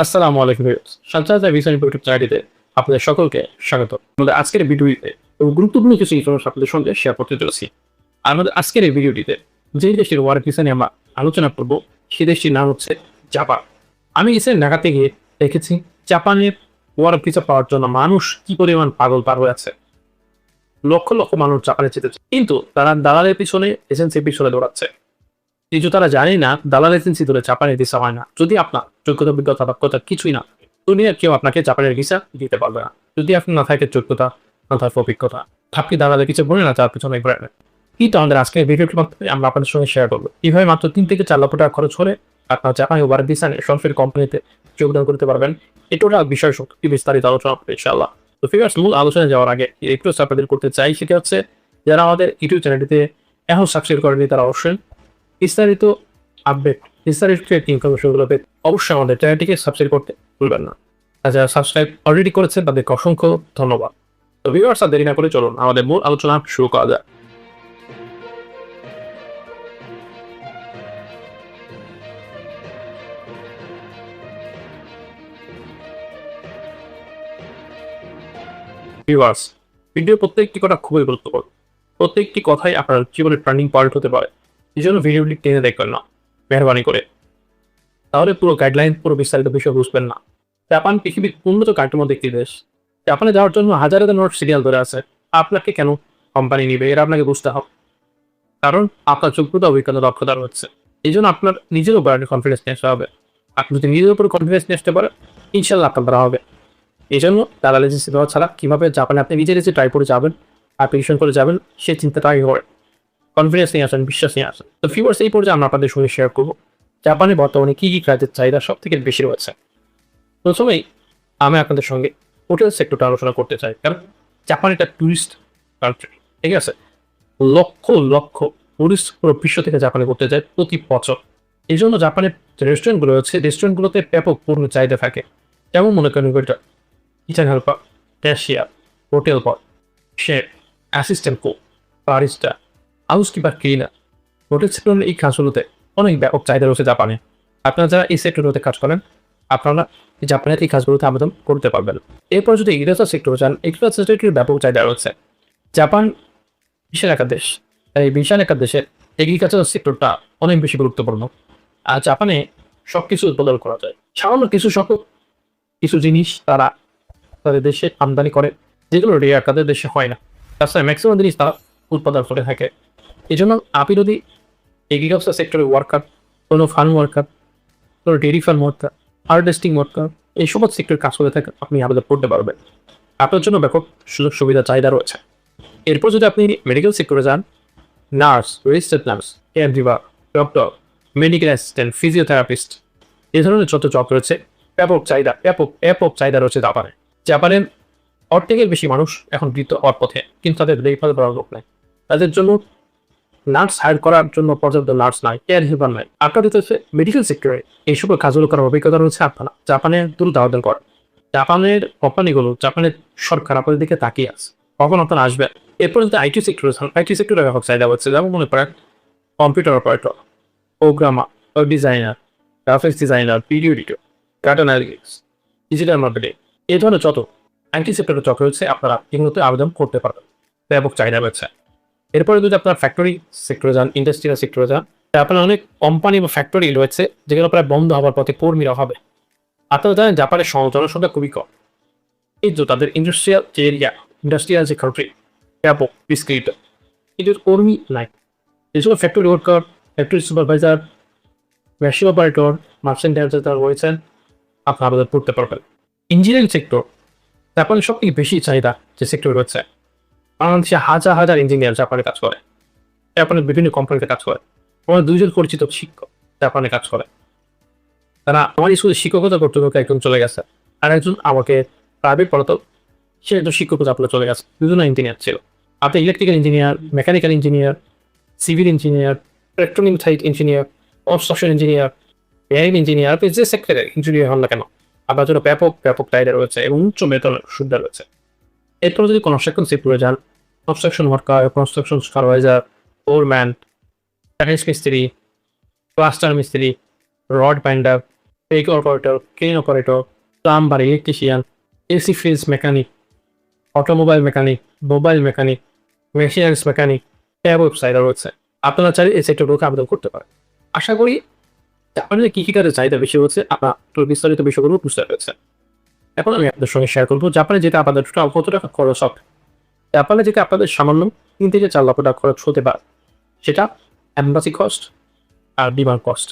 আসসালামু আলাইকুম ভিউয়ার্স। সঞ্চয় ভিসা ইউটিউব চ্যানেলটিতে আপনাদের সকলকে স্বাগত। আমাদের আজকের ভিডিওতে গুরুত্বপূর্ণ কিছু ইনফরমেশন আপনাদের সঙ্গে শেয়ার করতে চলেছি। আমাদের আজকের এই ভিডিওটিতে যে দেশটির ওয়ার্ক ভিসা নিয়ে আমরা আলোচনা করব সেই দেশটির নাম হচ্ছে জাপান। আমি রিসেন্ট ঢাকাতে গিয়ে দেখেছি জাপানের ওয়ার্ক ভিসা পাওয়ার জন্য মানুষ কি পরিমাণ পাগল পার হয়ে আছে। লক্ষ লক্ষ মানুষ জাপানে যেতে চায়, কিন্তু তারা দালালের পিছনে এজেন্সির পিছনে দৌড়াচ্ছে। কিন্তু তারা জানে না দালাল এজেন্সি ধরে জাপানের ভিসা হয় না। যদি আপনার যোগ্যতা অভিজ্ঞতা দক্ষতা কিছুই না থাকে, দুনিয়ার কেউ আপনাকে জাপানের ভিসা দিতে পারবে না। যদি আপনার না থাকে যোগ্যতা, না থাকে অভিজ্ঞতা, আপনি দালালের কিছু বলে না তার পিছনে ঘুরে নেন। কিন্তু আমাদের আজকের ভিডিওটির মাধ্যমে আমরা আপনাদের সঙ্গে শেয়ার করবো কিভাবে মাত্র 3 থেকে 4 লক্ষ টাকা খরচ হলে আপনার জাপানি ওয়ার্ক ভিসা নিয়ে সরাসরি কোম্পানিতে যোগদান করতে পারবেন। এটা বিষয় সত্যি বিস্তারিত আলোচনা হবে ইনশাআল্লাহ। তো ফিগার্স মূল আলোচনায় যাওয়ার আগে রিকোয়েস্ট আপনাদের করতে চাই, সেটা হচ্ছে যারা আমাদের ইউটিউব চ্যানেলটিতে এখন সাবস্ক্রাইব করেনি তারা অবশ্যই বিস্তারিত আপডেট, বিস্তারিত ইনফরমেশনগুলো পেতে অবশ্যই আমাদের চ্যানেলটিকে সাবস্ক্রাইব করতে ভুলবেন না। আর যারা সাবস্ক্রাইব অলরেডি করেছেন তাদেরকে অসংখ্য ধন্যবাদ। তো ভিউয়ার্স, আর দেরি না করে চলুন আমাদের মূল আলোচনা শুরু করা যায়। ভিউয়ার্স, ভিডিও প্রত্যেকটি কথা খুবই গুরুত্বপূর্ণ। প্রত্যেকটি কথাই আপনার জীবনের টার্নিং পয়েন্ট হতে পারে। এই জন্য ভিডিওটি টেনে দেখবেন না মেহরবানি করে, তাহলে পুরো গাইডলাইন, পুরো বিস্তারিত বিষয় বুঝবেন না। জাপান পৃথিবীর উন্নত কান্ট্রির মধ্যে একটি দেশ। জাপানে যাওয়ার জন্য হাজার হাজার নোট সিরিয়াল ধরে আছে। আপনাকে কেন কোম্পানি নিবে এটা আপনাকে বুঝতে হবে, কারণ আপনার যোগ্যতা, অভিজ্ঞতা, দক্ষতা রয়েছে। এই জন্য আপনার নিজের উপর কনফিডেন্স নিয়ে আসতে হবে। আপনি যদি নিজের উপর কনফিডেন্স নিয়ে আসতে পারেন, ইনশাল্লাহ আপনার দ্বারা হবে। এই জন্য দালাল এজেন্সি দেওয়া ছাড়া কীভাবে জাপানে আপনি নিজে নিজে ট্রাই করে যাবেন, অ্যাপ্লিকেশন করে যাবেন, সেই চিন্তাটা আগে করে কনফিডেন্স নিয়ে আসেন, বিশ্বাস নিয়ে আসেন। তো ভিউয়ার্স, এই পর্যায়ে আমরা আপনাদের সঙ্গে শেয়ার করবো জাপানে বর্তমানে কী কী কাজের চাহিদা সব থেকে বেশি রয়েছে। প্রথমেই আমি আপনাদের সঙ্গে হোটেল সেক্টরটা আলোচনা করতে চাই, কারণ জাপান একটা ট্যুরিস্ট কান্ট্রি, ঠিক আছে? লক্ষ লক্ষ টুরিস্ট পুরো বিশ্ব থেকে জাপানে ঘুরতে যায় প্রতি বছর। এই জন্য জাপানের যে রেস্টুরেন্টগুলো রয়েছে, রেস্টুরেন্টগুলোতে ব্যাপক পূর্ণ চাহিদা থাকে। যেমন মনে করেন kitchen helper, cashier, hotel boy, chef, assistant cook, barista, housekeeper, cleaner. Hotel সেক্টরের এই কাজগুলোতে অনেক ব্যাপক চাহিদা রয়েছে জাপানে। আপনারা যারা এই সেক্টরগুলোতে কাজ করেন, আপনারা জাপানের এই কাজগুলোতে আবেদন করতে পারবেন। এরপর যদি এগ্রিকালচার সেক্টরে যান, এগ্রিকালচার সেক্টরের ব্যাপক চাহিদা রয়েছে। জাপান বিশাল একটা দেশ, এই বিশাল একটা দেশের এগ্রিকালচার সেক্টরটা অনেক বেশি গুরুত্বপূর্ণ। আর জাপানে সব কিছু উৎপাদন করা যায়। সামান্য কিছু সংখ্যক কিছু জিনিস তারা তাদের দেশে আমদানি করে, যেগুলো রেয়ার, তাদের দেশে হয় না। তাছাড়া ম্যাক্সিমাম জিনিস তারা উৎপাদন করে থাকে। এই জন্য আপনি যদি এগ্রিকালচার সেক্টরের ওয়ার্কার, কোনো ফার্ম ওয়ার্কার, কোনো dairy farm worker, harvesting worker, এই সমস্ত সেক্টরে কাজ করে থাকেন, আপনি আবেদন করতে পারবেন। আপনার জন্য ব্যাপক সুযোগ সুবিধা চাহিদা রয়েছে। এরপর যদি আপনি মেডিকেল সেক্টরে যান, nurse, registered nurse, care giver, doctor, medical assistant, physiotherapist, এই ধরনের যত জব রয়েছে ব্যাপক চাহিদা, ব্যাপক ব্যাপক চাহিদা রয়েছে জাপানে। জাপানের অর্ধেকের বেশি মানুষ এখন বৃদ্ধ হওয়ার পথে, কিন্তু তাদের দেখভাল করার লোক নাই। তাদের জন্য নার্স হায়ার করার জন্য পর্যাপ্ত নার্স নাই, কেয়ার গিভার নাই। আপনার দিতে হচ্ছে মেডিকেল সেক্টরে এই সকল কাজগুলো করার অভিজ্ঞতা রয়েছে আপনারা জাপানে দ্রুত আবেদন করেন। জাপানের কোম্পানিগুলো, জাপানের সরকার আপনাদের দিকে তাকিয়ে আছে, কখন আপনারা আসবেন। এরপর যদি আইটি সেক্টরে যান, আইটি সেক্টরে ব্যাপক চাহিদা হচ্ছে। যেমন মনে করেন computer operator, programmer, web designer, graphics designer, video editor, data analytics, digital marketing, এই ধরনের যত আইটি সেক্টরে জব রয়েছে আপনারা এগুলোতে আবেদন করতে পারবেন। ব্যাপক চাহিদা রয়েছে। এরপরে যদি আপনার ফ্যাক্টরি সেক্টরে যান, ইন্ডাস্ট্রিয়াল সেক্টরে যান, আপনার অনেক কোম্পানি বা ফ্যাক্টরি রয়েছে যেগুলো প্রায় বন্ধ হওয়ার পথে, কর্মীরা হবে। আপনারা জানেন জাপানের জনসংখ্যা খুবই কম। এই যে তাদের ইন্ডাস্ট্রিয়াল যে এরিয়া, ইন্ডাস্ট্রিয়াল যে কান্ট্রি, ব্যাপক বিস্তৃত, কিন্তু কর্মী নাই। এছাড়া factory worker, factory supervisor, machine operator, merchandiser যারা রয়েছেন, আপনারা আবেদন করতে পারবেন। ইঞ্জিনিয়ারিং সেক্টর জাপানের সব থেকে বেশি চাহিদা যে সেক্টর রয়েছে। বাংলাদেশে হাজার হাজার ইঞ্জিনিয়ার জাপানে কাজ করে, জাপানের বিভিন্ন কোম্পানিতে কাজ করে। আমার দুইজন পরিচিত শিক্ষক জাপানে কাজ করে। তারা আমার স্কুলে শিক্ষকতা করতে করতে একজন চলে গেছে, আর একজন আমাকে প্রাইভেট পড়াতো, সে একজন শিক্ষকতা আপনার চলে গেছে। দুজনে ইঞ্জিনিয়ার ছিল। আপনি electrical engineer, mechanical engineer, civil engineer, electronic site engineer, construction engineer, এয়ারিং ইঞ্জিনিয়ার, আপনি যে সেক্টরে ইঞ্জিনিয়ার হন না কেন, আপনার জন্য ব্যাপক ব্যাপক চাহিদা রয়েছে এবং উচ্চ বেতনের সুবিধা রয়েছে। এরপর যদি কনস্ট্রাকশন সেক্টরে যান, construction worker, construction supervisor, foreman, tiles মিস্ত্রি, প্লাস্টার মিস্ত্রি, রড বাইন্ডার, পেক operator, crane operator, plumber, electrician, AC fridge mechanic, automobile mechanic, mobile mechanic, machineries mechanic, tab website রয়েছে। আপনারা চাইলে এই সেক্টরগুলোকে আবেদন করতে পারেন। আশা করি আপনাদের কী কী কাজের চাহিদা বেশি হচ্ছে আপনার বিস্তারিত বিষয়গুলো বুঝতে পেরেছেন। এখন আমি আপনাদের সঙ্গে শেয়ার করবো জাপানে যেতে আপনাদের টোটাল কত টাকা খরচ হবে। জাপানে যেতে আপনাদের সামান্য 3 থেকে 4 লক্ষ টাকা খরচ হতে পারে, সেটা অ্যাম্বাসি কস্ট আর বিমান কস্ট,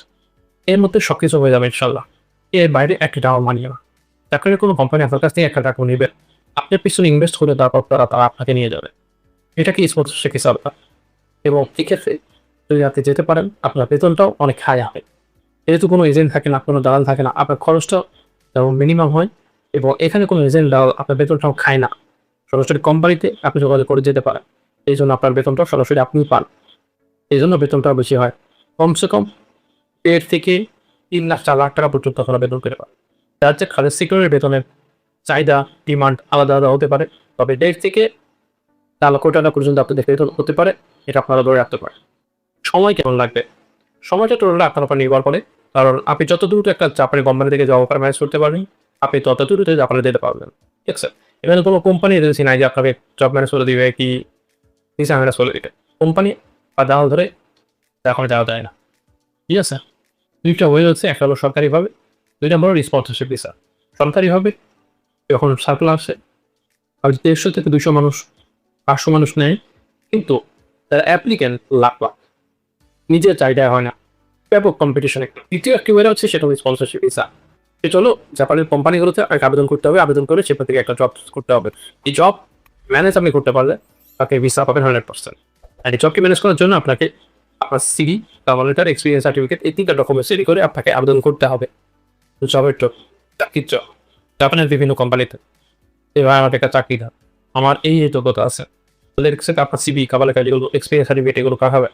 এর মধ্যে সবকিছু হয়ে যাবে ইনশাল্লাহ। এর বাইরে একটা টাকাও মানিয়ে না। চাকরির কোনো কোম্পানি আপনার কাছ থেকে 1 টাকা নেবে, আপনার পিছনে ইনভেস্ট করে তারপর তারা আপনাকে নিয়ে যাবে। এটা কি স্পন্সরশিপ হিসাবে, এবং এক্ষেত্রে যদি আপনি যেতে পারেন আপনার বেতনটাও অনেক হাই হবে। যেহেতু কোনো এজেন্ট থাকে না, কোনো দালাল থাকে না, আপনার খরচটাও যেমন মিনিমাম হয়, এবং এখানে কোনো এজেন্ট দালাল আপনার বেতনটাও খায় না। সরাসরি কোম্পানিতে আপনি যোগাযোগ করে যেতে পারেন, এই জন্য আপনার বেতনটাও সরাসরি আপনি পান, এই জন্য বেতনটাও বেশি হয়। কমসে কম 1.5 থেকে 3 লাখ 4 লাখ টাকা পর্যন্ত আপনারা বেতন পেতে পারেন। যার যে খালেদ সিকিউরের বেতনের চাহিদা ডিমান্ড আলাদা আলাদা হতে পারে, তবে 1.5 থেকে 4 লক্ষ টাকা পর্যন্ত আপনাদের বেতন হতে পারে, এটা আপনারা ধরে রাখতে পারেন। সময় কেমন লাগবে? সময়টা টোটালি আপনার উপর নির্ভর করে, কারণ আপনি যত দ্রুত একটা জাপানি কোম্পানি থেকে জব অফার ম্যানেজ করতে পারবেন, আপনি তত দ্রুত জাপানে যেতে পারবেন। ঠিক আছে? এখানে কোনো কোম্পানি এজেন্সি নাই যে আপনাকে জব ম্যানেজ করে দিবে কি ভিসা ম্যানেজ করে দিবে। কোম্পানি বা দালাল ধরে এখন যাওয়া যায় না। ঠিক আছে? 2টা ওয়ে হচ্ছে, একটা হলো সরকারিভাবে, 2 নম্বর স্পন্সরশিপ ভিসা। সরকারিভাবে যখন সার্কুলার আসে আর 150 থেকে 200 মানুষ 500 মানুষ নেয়, কিন্তু তারা অ্যাপ্লিক্যান্ট লাখ লাখ, নিজের চাহিদায় হয় না, ব্যাপক কম্পিটিশন। দ্বিতীয় একটি ওয়ে হচ্ছে, সেটা হলো স্পন্সরশিপ ভিসা। সেটা হলো জাপানের কোম্পানিগুলোতে আবেদন করতে হবে, আবেদন করে সেখান থেকে একটা জব করতে হবে। এই জব ম্যানেজ আপনি করতে পারলে তাকে ভিসা পাবেন 100%। আর এই জবকে ম্যানেজ করার জন্য আপনাকে আপনার CV, cover letter, experience certificate, এই 3টা ডকুমেন্টস রেডি করে আপনাকে আবেদন করতে হবে জবের জন্য। চাকরির জব জাপানের বিভিন্ন কোম্পানিতে, এবার আমাকে একটা চাকরি দাও, আমার এই যোগ্যতা আছে, আপনার সিভি, কভার লেটার, এগুলো এক্সপিরিয়েন্স সার্টিফিকেট এগুলো কাহাবে।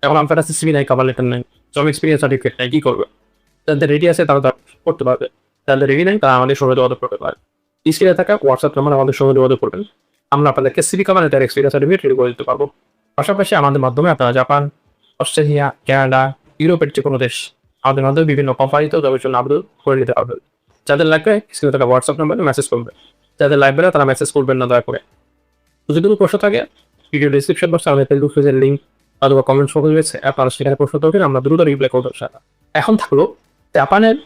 এখন আপনার কাছে সিভি নাই, কভার লেটার নাই, জব এক্সপিরিয়েন্স সার্টিফিকেট নাই, কি করবে? যাদের রেডি আছে তারা করতে পারবে, যাদের রেডি নাই তারা আমাদের সঙ্গে যোগাযোগ করতে পারে। স্ক্রিনে থাকা হোয়াটসঅ্যাপ নাম্বার আমাদের সঙ্গে যোগাযোগ করবেন, আমরা আপনাদেরকে CV, cover letter, experience certificate ready করে দিতে পারবো। পাশাপাশি আমাদের মাধ্যমে আপনারা জাপান, অস্ট্রেলিয়া, কানাডা, ইউরোপের যে কোনো দেশ, আমাদের মাধ্যমে বিভিন্ন কোম্পানিতেও জবের জন্য আবেদন করে দিতে পারবেন। যাদের লাগবে স্ক্রিনে থাকা হোয়াটসঅ্যাপ নাম্বারে মেসেজ করবেন, যাদের লাগবে না তারা মেসেজ করবেন না দয়া করে। যদি কোনো প্রশ্ন থাকে ভিডিও ডিসক্রিপশন বক্সে আমাদের ফেসবুক পেজের লিঙ্ক অথবা কমেন্ট বক্স রয়েছে, আপনারা সেখানে প্রশ্ন করবেন, আমরা দ্রুত রিপ্লাই করবো। এখন থাকলো জাপানের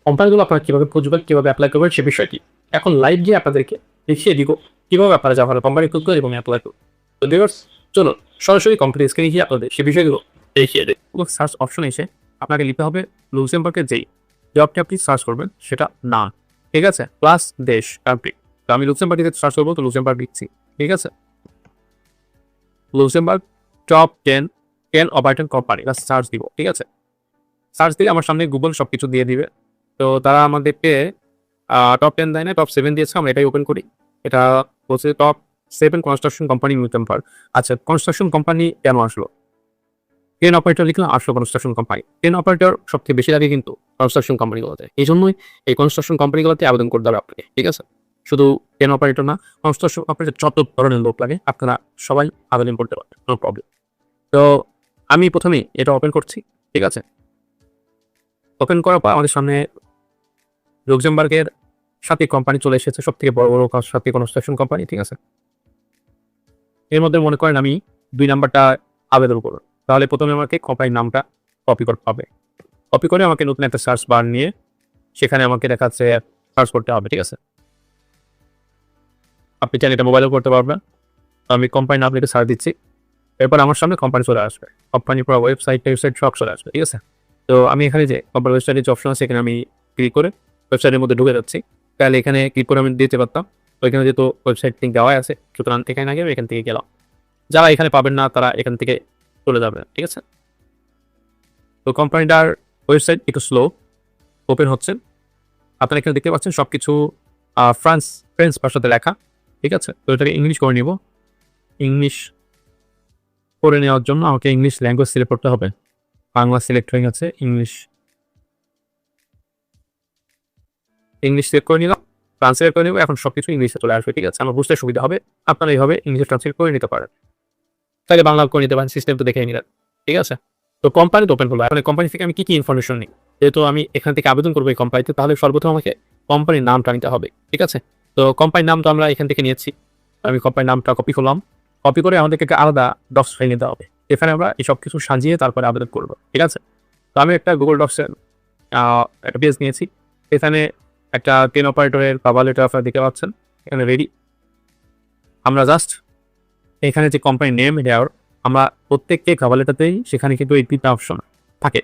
কোম্পানিগুলো আপনারা কীভাবে খুঁজবেন, কীভাবে অ্যাপ্লাই করবেন সে বিষয়টি এখন লাইভ গিয়ে আপনাদেরকে দেখিয়ে দিব কীভাবে আপনারা জাপানের কোম্পানি খুঁজবেন এবং অ্যাপ্লাই করবেন। তো ভিউয়ার্স, চলুন সরাসরি কোম্পানি স্ক্রিনে গিয়ে আপনাদের সে বিষয়গুলো দেখিয়ে দেয়। সার্চ অপশনে এসে আপনাকে লিখতে হবে লুক্সেমবার্গের যেই জবটি আপনি সার্চ করবেন সেটা না, ঠিক আছে, প্লাস দেশ কান্ট্রি। তো আমি লুক্সেমবার্গে সার্চ করবো, তো লুক্সেমবার্গ লিখছি, ঠিক আছে। Luxembourg top 10 operator company search দিব, ঠিক আছে। সার্চ দিলে আমার সামনে গুগল সব কিছু দিয়ে দিবে। তো তারা আমাদেরকে টপ 10 দেয় না, টপ 7 দিয়েছে, আমরা এটাই ওপেন করি। এটা বলছে টপ 7 কনস্ট্রাকশন কোম্পানি লুক্সেমবার্গ। আচ্ছা, কনস্ট্রাকশন কোম্পানি কেন আসলো? ক্রেন অপারেটর লিখলাম, আসলো কনস্ট্রাকশন কোম্পানি। ক্রেন অপারেটর সবথেকে বেশি লাগে কিন্তু কনস্ট্রাকশন কোম্পানিগুলোতে, এই জন্যই এই কনস্ট্রাকশন কোম্পানিগুলোতে আবেদন করতে হবে আপনাকে, ঠিক আছে। শুধু ক্রেন অপারেটর না, কনস্ট্রাকশন অপারেটর যত ধরনের লোক লাগে আপনারা সবাই আবেদন করতে পারবেন, নো প্রবলেম। তো আমি প্রথমেই এটা ওপেন করছি, ঠিক আছে। ওপেন করার পর আমাদের সামনে লুক্সেমবার্গের 7টি কোম্পানি চলে এসেছে, সব থেকে বড় বড় 7টি কনস্ট্রাকশন কোম্পানি, ঠিক আছে। এর মধ্যে মনে করেন আমি 2 নাম্বারটা আবেদন করব, তাহলে প্রথমে আমাকে কোম্পানির নামটা কপি করতে হবে। কপি করে আমাকে নতুন একটা সার্চ বার নিয়ে সেখানে আমাকে দেখাচ্ছে সার্চ করতে হবে, ঠিক আছে। আপনি চাইলে এটা মোবাইলেও করতে পারবেন। আমি কোম্পানির নাম লিখে সার্চ দিচ্ছি, এরপর আমার সামনে কোম্পানি চলে আসবে, কোম্পানির পুরো ওয়েবসাইট সব চলে আসবে, ঠিক আছে। তো আমি এখানে যে কোম্পানির ওয়েবসাইটের যে অপশন আছে এখানে আমি ক্লিক করে ওয়েবসাইটের মধ্যে ঢুকে যাচ্ছি। তাহলে এখানে ক্লিক করে আমি দিতে পারতাম, তো এখানে যেহেতু ওয়েবসাইট লিঙ্ক দেওয়া আছে সুতরাং এখানে আগে এখান থেকে গেলাম। যারা এখানে পাবেন না তারা এখান থেকে চলে যাবে, ঠিক আছে। তো কোম্পানিটার ওয়েবসাইট একটু স্লো ওপেন হচ্ছে, আপনারা এখানে দেখতে পাচ্ছেন সব কিছু ফ্রেঞ্চ ভাষাতে লেখা, ঠিক আছে। তো এটাকে ইংলিশ করে নিব। ইংলিশ করে নেওয়ার জন্য আমাকে ইংলিশ ল্যাঙ্গুয়েজ সিলেক্ট করতে হবে। বাংলা সিলেক্ট হয়ে গেছে, ইংলিশ সিলেক্ট করে নিলাম, ট্রান্সলেট করে নেব। এখন সবকিছু ইংলিশে চলে আসবে, ঠিক আছে। আমার বুঝতে সুবিধা হবে, আপনারা এইভাবে ইংলিশে ট্রান্সলেট করে নিতে পারেন, তাহলে বাংলা করে নিতে পারেন, সিস্টেম তো দেখে নিলেন, ঠিক আছে। তো কোম্পানি তো ওপেন করবো। এখন কোম্পানি থেকে আমি কি ইনফরমেশন নিই যেহেতু আমি এখান থেকে আবেদন করবো এই কোম্পানিতে, তাহলে সর্বপ্রথম আমাকে কোম্পানির নামটা নিতে হবে। ঠিক আছে, তো কোম্পানির নাম তো আমরা এখান থেকে নিয়েছি। আমি কোম্পানির নামটা কপি করলাম। কপি করে আমাদেরকে একটা আলাদা ডক্স ফাইল নিতে হবে, এখানে আমরা এই সব কিছু সাজিয়ে তারপরে আবেদন করবো। ঠিক আছে, তো আমি একটা গুগল ডক্সের একটা পেজ নিয়েছি। এখানে একটা টেন অপারেটরের কভার লেটার আপনারা দেখতে পাচ্ছেন এখানে রেডি। আমরা জাস্ট এখানে যে কোম্পানি নেম দেওয়ার, আমরা প্রত্যেককে কভার লেটারতেই সেখানে কিন্তু এই তিনটা অপশন থাকে।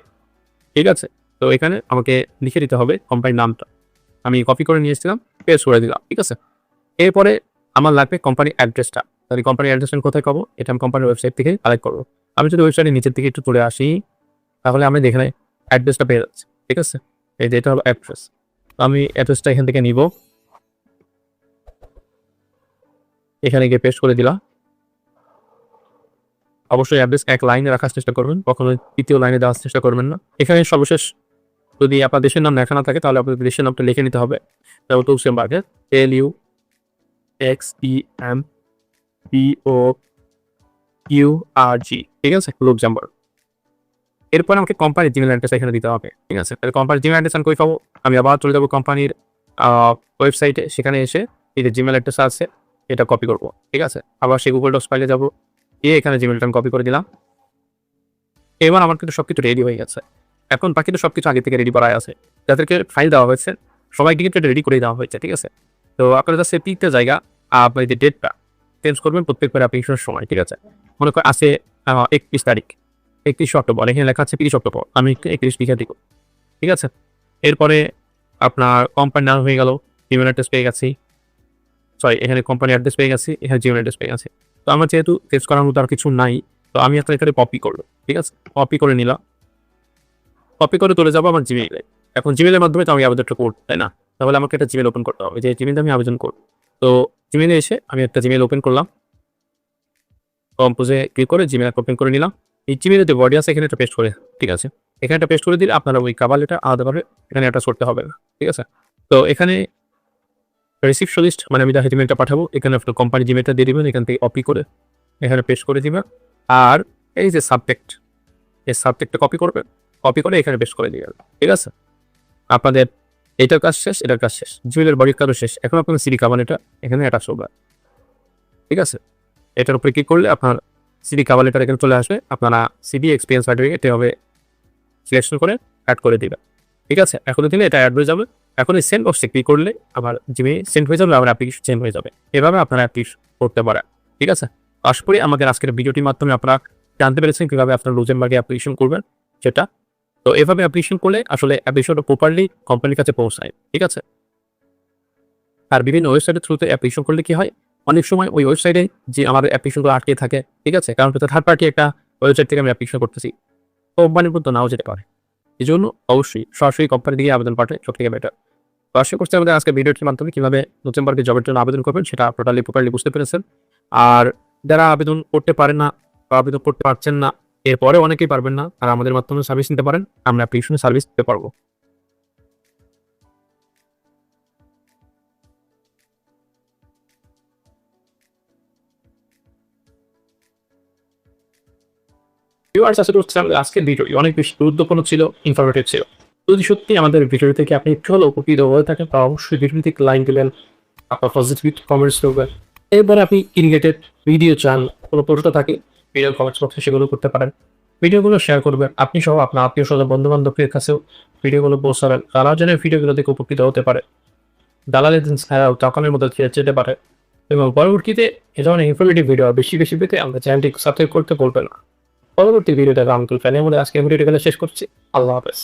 ঠিক আছে, তো এখানে আমাকে লিখে দিতে হবে কোম্পানির নামটা। আমি কপি করে নিয়ে এসেছিলাম, পেস্ট করে দিলাম। ঠিক আছে, এরপরে আমার লাগবে কোম্পানির অ্যাড্রেসটা। তাহলে কোম্পানির অ্যাড্রেসটা আমি কোথায় পাবো? এটা আমি কোম্পানির ওয়েবসাইট থেকে কালেক্ট করবো। আমি যদি ওয়েবসাইটের নিচের দিকে একটু চলে আসি, তাহলে আমি এখানে অ্যাড্রেসটা পেয়ে যাচ্ছি। ঠিক আছে, এই যে এটা হলো অ্যাড্রেস। আমি অ্যাড্রেসটা এখান থেকে নিব, এখানে গিয়ে পেস্ট করে দিলাম। অবশ্যই অ্যাড্রেস এক লাইনে রাখার চেষ্টা করবেন, কখনো তৃতীয় লাইনে দেওয়ার চেষ্টা করবেন না। এখানে সর্বশেষ যদি আপনার দেশের নাম লেখা না থাকে, তাহলে আপনাদের দেশের নামটা লিখে নিতে হবে। যেমন লুক্সেমবার্গের LUXEMBOURG। ঠিক আছে, লুক্সেমবার্গ। এরপর আমাকে কোম্পানির জিমেল অ্যাড্রেস এখানে দিতে হবে। ঠিক আছে, তাহলে কোম্পানির জিমেল অ্যাড্রেস আমি কই পাবো? আমি আবার চলে যাবো কোম্পানির ওয়েবসাইটে, সেখানে এসে এই যে জিমেল অ্যাড্রেস আছে এটা কপি করবো। ঠিক আছে, আবার সেই গুগল ডক্স ফাইলে যাবো, গিয়ে এখানে জিমেলটা আমি কপি করে দিলাম। এবার আমার কিন্তু সবকিছু রেডি হয়ে গেছে। এখন বাকি তো সবকিছু আগে থেকে রেডি করাই আছে। যাদেরকে ফাইল দেওয়া হয়েছে সবাইকে কিন্তু এটা রেডি করে দেওয়া হয়েছে। ঠিক আছে, তো আপনারা জাস্ট প্রত্যেকটা জায়গা আপনার যে ডেটটা চেঞ্জ করবেন প্রত্যেকবার অ্যাপ্লিকেশনের সময়। ঠিক আছে, মনে করেন আছে 31 তারিখ, 31 অক্টোবর, এখানে লেখা আছে 30 অক্টোবর, আমি 31 লিখে দিব। ঠিক আছে, এরপরে আপনার কোম্পানির নাম হয়ে গেল, জিমেল অ্যাড্রেস পেয়ে গেছি, সরি এখানে কোম্পানির অ্যাড্রেস পেয়ে গেছি, এখানে জিমেল অ্যাড্রেস পেয়ে গেছি। তো আমার যেহেতু চেঞ্জ করার মতো আর কিছু নাই, তো আমি একটা এখানে কপি করবো। ঠিক আছে, কপি করে নিলাম, কপি করে চলে যাবো আমার জিমেইলে। এখন জিমেইলের মাধ্যমে তো আমি আবেদনটা করব, তাই না? তাহলে আমাকে একটা জিমেইল ওপেন করতে হবে, যে জিমেইলে আমি আবেদন করব। তো জিমেইলে এসে আমি একটা জিমেইল ওপেন করলাম, কম্পোজে ক্লিক করে জিমেইল ওপেন করে নিলাম। এই জিমেইলে যে বডি আছে এখানে একটা পেস্ট করে, ঠিক আছে, এখানে একটা পেস্ট করে দিলে আপনারা ওই কভার লেটার আলাদাভাবে এখানে অ্যাটাচ করতে হবে না। ঠিক আছে, তো এখানে রিসিপশনিস্ট মানে আমি যাকে জিমেইলটা পাঠাবো, এখানে আপনার কোম্পানি জিমেইলটা দিয়ে দিবেন, এখান থেকে কপি করে এখানে পেস্ট করে দিবেন। আর এই যে সাবজেক্ট, এই সাবজেক্টটা কপি করবেন, কপি করে এখানে পেস্ট করে দিবেন। ঠিক আছে, আপনাদের এটার কাজ শেষ, এটার কাজ শেষ, জিমেলের বডির কাজও শেষ। এখন আপনার সিডি কাভার এটা এখানে অ্যাটাচ হবে। ঠিক আছে, এটার উপরে ক্লিক করলে আপনার সিডি কাভার লেটার এখানে চলে আসবে। আপনারা সিডি এক্সপিরিয়েন্স সার্টিফিকেট এভাবে সিলেকশন করে অ্যাড করে দিবেন। ঠিক আছে, এখন দিলে এটা অ্যাড হয়ে যাবে। এখন এই সেন্ড বক্সে ক্লিক করলে আমার জিমে সেন্ড হয়ে যাবে, আমার অ্যাপ্লিকেশন সেন্ড হয়ে যাবে। এভাবে আপনারা অ্যাপ্লিকেশন করতে পারেন। ঠিক আছে, আশা করি আমাদের আজকের ভিডিওটির মাধ্যমে আপনারা জানতে পেরেছেন কীভাবে আপনার লুক্সেমবার্গে অ্যাপ্লিকেশন করবেন সেটা। তো এভাবে অ্যাপ্লিকেশন করলে আসলে অ্যাপ্লিকেশনটা প্রপারলি কোম্পানির কাছে পৌঁছায়। ঠিক আছে, আর বিভিন্ন ওয়েবসাইটের থ্রুতে অ্যাপ্লিকেশন করলে কি হয়, অনেক সময় ওই ওয়েবসাইটে যে আমার অ্যাপ্লিকেশনগুলো আটকে থাকে। ঠিক আছে, কারণ থার্ড পার্টি একটা ওয়েবসাইট থেকে আমি অ্যাপ্লিকেশন করতেছি, কোম্পানির মধ্যে নাও যেতে পারে। এই জন্য অবশ্যই সরাসরি কোম্পানি দিয়ে আবেদন পাঠায় সব থেকে বেটার। তো আশা করছি আমাদের আজকে ভিডিওটির মাধ্যমে কীভাবে লুক্সেমবার্গে জবের জন্য আবেদন করবেন সেটা প্রপারলি বুঝতে পেরেছেন। আর যারা আবেদন করতে পারেন না বা আবেদন করতে পারছেন না, এরপরে অনেকেই পারবেন না, আর আমাদের মাধ্যমে সার্ভিস নিতে পারেন, আমরা অ্যাপ্লিকেশনে সার্ভিস দিতে পারবো। ভিউয়ার্স, আশা করছি আমাদের আজকের ভিডিওটি অনেক বেশি গুরুত্বপূর্ণ ছিল, ইনফরমেটিভ ছিল। যদি সত্যি আমাদের ভিডিও থেকে আপনি একটু হলেও উপকৃত হয়ে থাকেন, তা অবশ্যই ভিডিও থেকে লাইক দিবেন, আপনার পজিটিভ কমেন্টস করবেন। এরপরে আপনি রিলেটেড ভিডিও চান, কোনো প্রশ্ন থাকে ভিডিও কমেন্টস বক্সে সেগুলো করতে পারেন। ভিডিওগুলো শেয়ার করবেন, আপনি সহ আপনার আত্মীয় স্বজন বন্ধু বান্ধবের কাছেও ভিডিওগুলো পৌঁছাবেন, তারা যেন ভিডিওগুলো থেকে উপকৃত হতে পারে, দালাল এজেন্সি ছাড়াও টাকার মধ্যে যেতে পারে। এবং পরবর্তীতে এ ধরনের ইনফরমেটিভ ভিডিও বেশি বেশি পেতে আমাদের চ্যানেলটি সাবস্ক্রাইব করতে বলবেন না। পরবর্তী ভিডিওতে রামতুল ফ্যানের মধ্যে আজকে ভিডিওটি শেষ করছি। আল্লাহ হাফেজ।